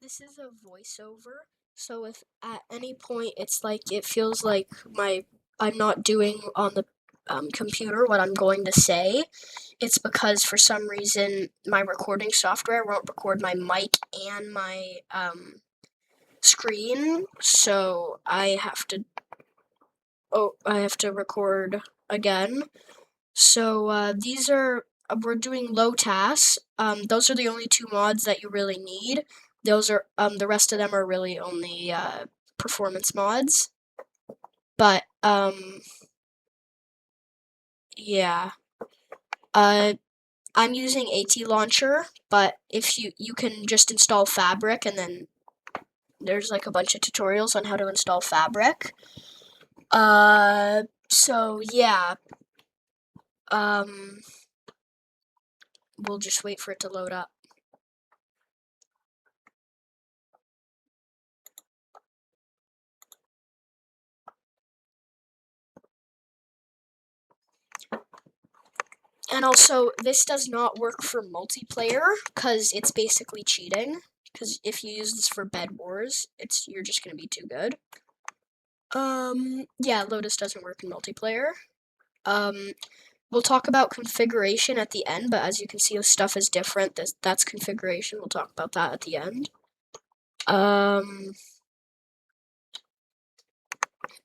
This is a voiceover, so if at any point it's like it feels like I'm not doing on the computer what I'm going to say, it's because for some reason my recording software won't record my mic and my screen, so I have to record again. So we're doing LoTas. Those are the only two mods that you really need. Those are the rest of them are really only performance mods. But yeah. I'm using AT Launcher, but if you can just install Fabric, and then there's like a bunch of tutorials on how to install Fabric. So yeah. We'll just wait for it to load up. And also, this does not work for multiplayer, because it's basically cheating. Because if you use this for Bed Wars, you're just gonna be too good. Yeah, LoTas doesn't work in multiplayer. We'll talk about configuration at the end, but as you can see, stuff is different. That's configuration. We'll talk about that at the end.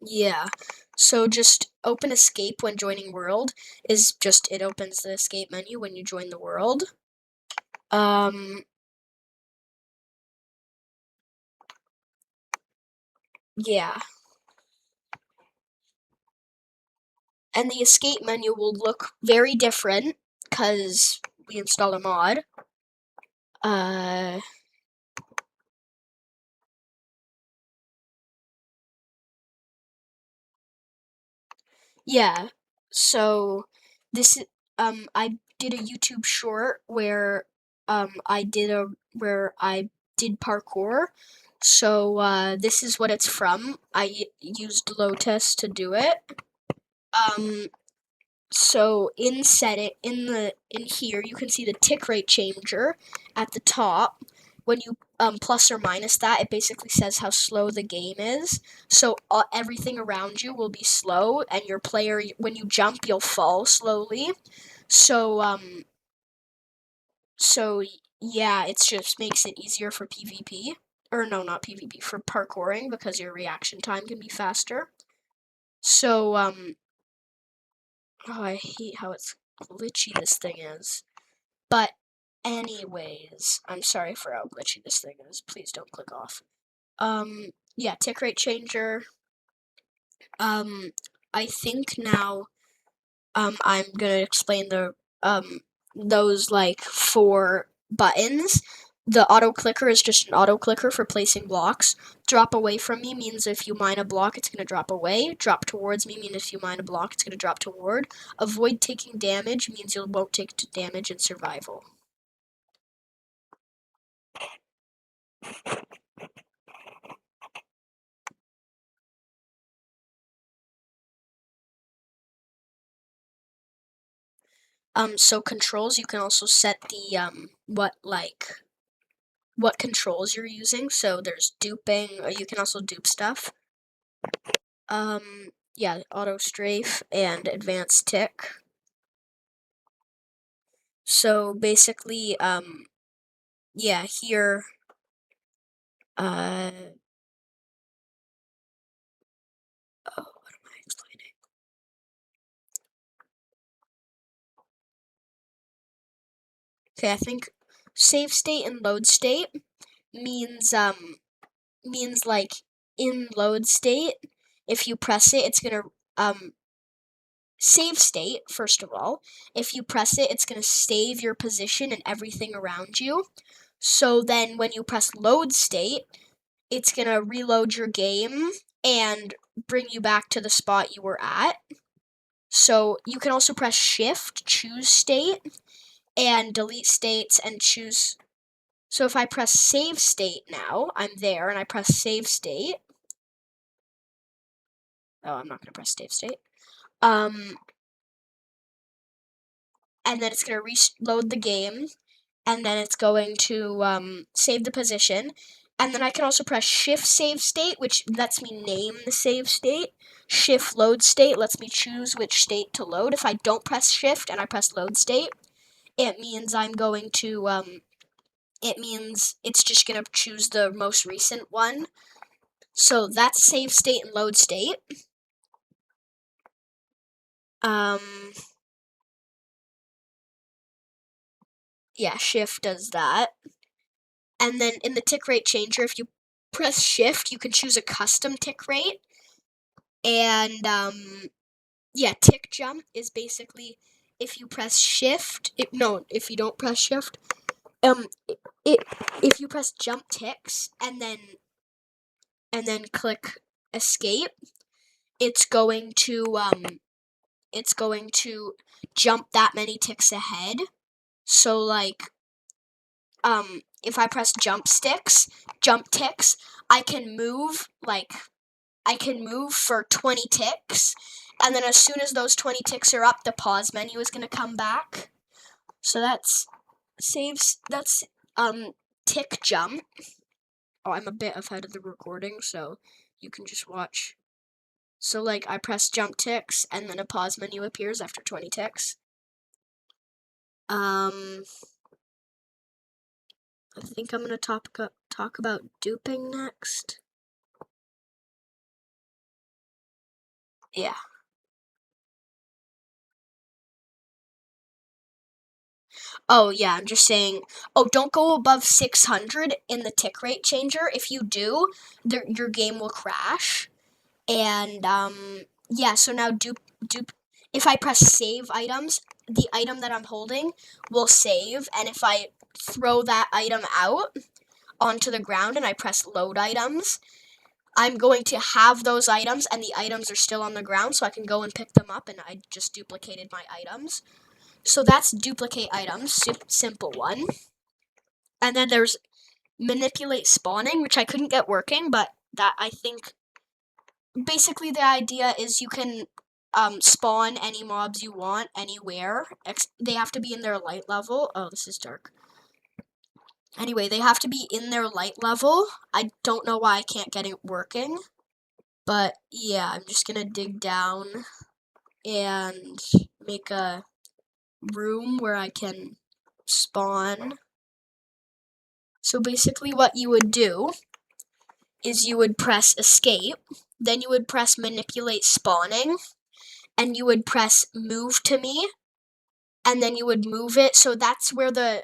Yeah. So just open escape when joining world it opens the escape menu when you join the world. Yeah. And the escape menu will look very different because we installed a mod. Yeah. So this I did a YouTube short where I did parkour. So this is what it's from. I used LoTas to do it. So in here you can see the tick rate changer at the top. When you plus or minus that, it basically says how slow the game is. So everything around you will be slow, and your player, when you jump, you'll fall slowly. So yeah, it just makes it easier for PvP. Or no, not PvP, for parkouring, because your reaction time can be faster. So oh, I hate how it's glitchy this thing is. But anyways, I'm sorry for how glitchy this thing is. Please don't click off. Yeah, tick rate changer. I think now, I'm gonna explain those like 4 buttons. The auto clicker is just an auto clicker for placing blocks. Drop away from me means if you mine a block, it's gonna drop away. Drop towards me means if you mine a block, it's gonna drop toward. Avoid taking damage means you won't take damage in survival. So controls, you can also set the what controls you're using. So there's duping, or you can also dupe stuff. Yeah, auto strafe and advanced tick. So basically, yeah, here, oh, what am I explaining? Okay, I think save state and load state means like in load state, if you press it, it's gonna save state. First of all, if you press it, it's gonna save your position and everything around you. So then when you press load state, it's gonna reload your game and bring you back to the spot you were at. So you can also press shift, choose state, and delete states and choose. So if I press save state now, I'm there, and I press save state. Oh, I'm not gonna press save state. And then it's gonna reload the game, and then it's going to save the position. And then I can also press Shift Save State, which lets me name the save state. Shift Load State lets me choose which state to load. If I don't press Shift and I press Load State, it means I'm going to, it means it's just going to choose the most recent one. So that's save state and load state. Yeah, Shift does that. And then in the tick rate changer, if you press Shift, you can choose a custom tick rate. And yeah, tick jump is basically if you press Shift. If you don't press Shift, if you press jump ticks and then click escape, it's going to jump that many ticks ahead. So like if I press jump ticks, I can move for 20 ticks, and then as soon as those 20 ticks are up, the pause menu is going to come back. So that's tick jump. Oh, I'm a bit ahead of the recording, so you can just watch. So like I press jump ticks and then a pause menu appears after 20 ticks. I think I'm going to talk about duping next. Yeah. Oh, yeah, I'm just saying, don't go above 600 in the tick rate changer. If you do, your game will crash. And, yeah, so now if I press save items, the item that I'm holding will save. And if I throw that item out onto the ground and I press load items, I'm going to have those items and the items are still on the ground, so I can go and pick them up, and I just duplicated my items. So that's duplicate items, simple one. And then there's manipulate spawning, which I couldn't get working, but that I think basically the idea is you can spawn any mobs you want anywhere. They have to be in their light level. Oh, this is dark. Anyway, they have to be in their light level. I don't know why I can't get it working. But yeah, I'm just gonna dig down and make a room where I can spawn. So basically what you would do is you would press escape, then you would press manipulate spawning, and you would press move to me, and then you would move it. So that's where the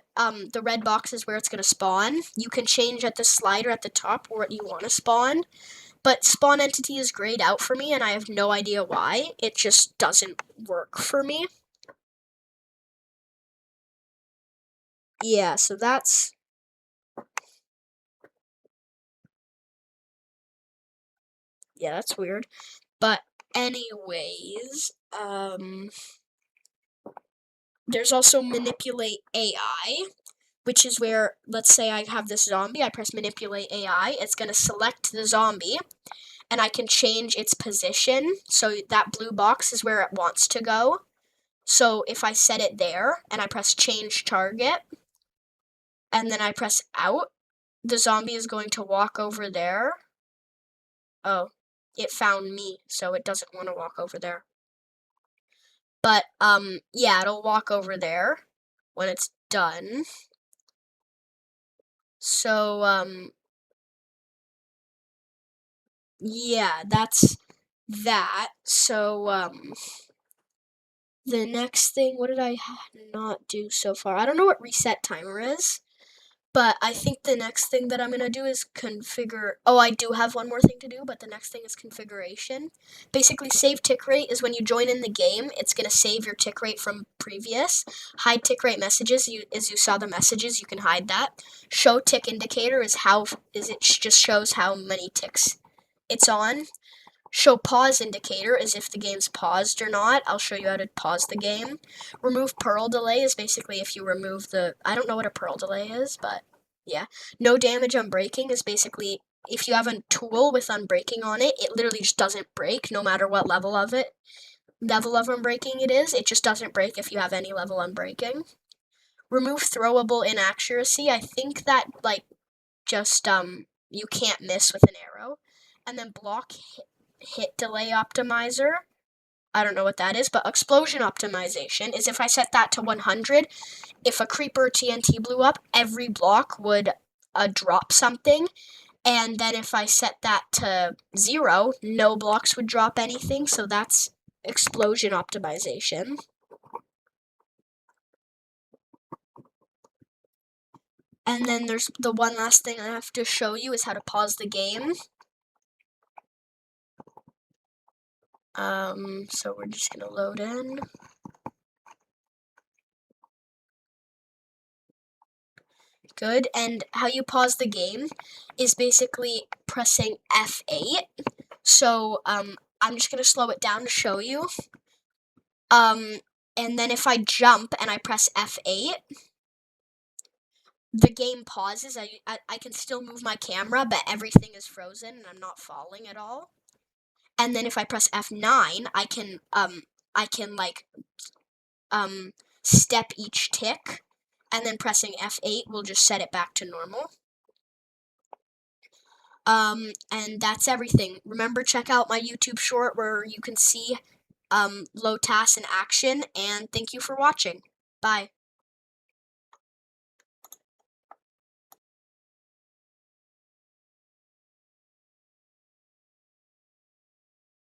red box is where it's gonna spawn. You can change at the slider at the top what you want to spawn. But spawn entity is grayed out for me, and I have no idea why. It just doesn't work for me. Yeah, so that's... Yeah, that's weird. But anyways, there's also manipulate AI, which is where, let's say I have this zombie, I press manipulate AI, it's going to select the zombie, and I can change its position, so that blue box is where it wants to go. So if I set it there, and I press change target, and then I press out, the zombie is going to walk over there. Oh, it found me, so it doesn't want to walk over there. But, yeah, it'll walk over there when it's done. So, yeah, that's that. So, the next thing, what did I not do so far? I don't know what reset timer is. But I think the next thing that I'm going to do is configure... Oh, I do have one more thing to do, but the next thing is configuration. Basically, save tick rate is when you join in the game, it's going to save your tick rate from previous. Hide tick rate messages, as you saw the messages, you can hide that. Show tick indicator is it just shows how many ticks it's on. Show pause indicator is if the game's paused or not. I'll show you how to pause the game. Remove pearl delay is basically if you remove the... I don't know what a pearl delay is, but yeah. No damage unbreaking is basically if you have a tool with unbreaking on it, it literally just doesn't break no matter what level of unbreaking it is. It just doesn't break if you have any level unbreaking. Remove throwable inaccuracy. I think that, like, just, you can't miss with an arrow. And then block hit delay optimizer. I don't know what that is, but explosion optimization is if I set that to 100, if a creeper TNT blew up, every block would drop something. And then if I set that to 0, no blocks would drop anything. So that's explosion optimization. And then there's the one last thing I have to show you is how to pause the game. So we're just gonna load in. Good, and how you pause the game is basically pressing F8. So, I'm just gonna slow it down to show you. And then if I jump and I press F8, the game pauses. I can still move my camera, but everything is frozen and I'm not falling at all. And then if I press F9, I can step each tick, and then pressing F8 will just set it back to normal. And that's everything. Remember, check out my YouTube short where you can see LoTas in action, and thank you for watching. Bye.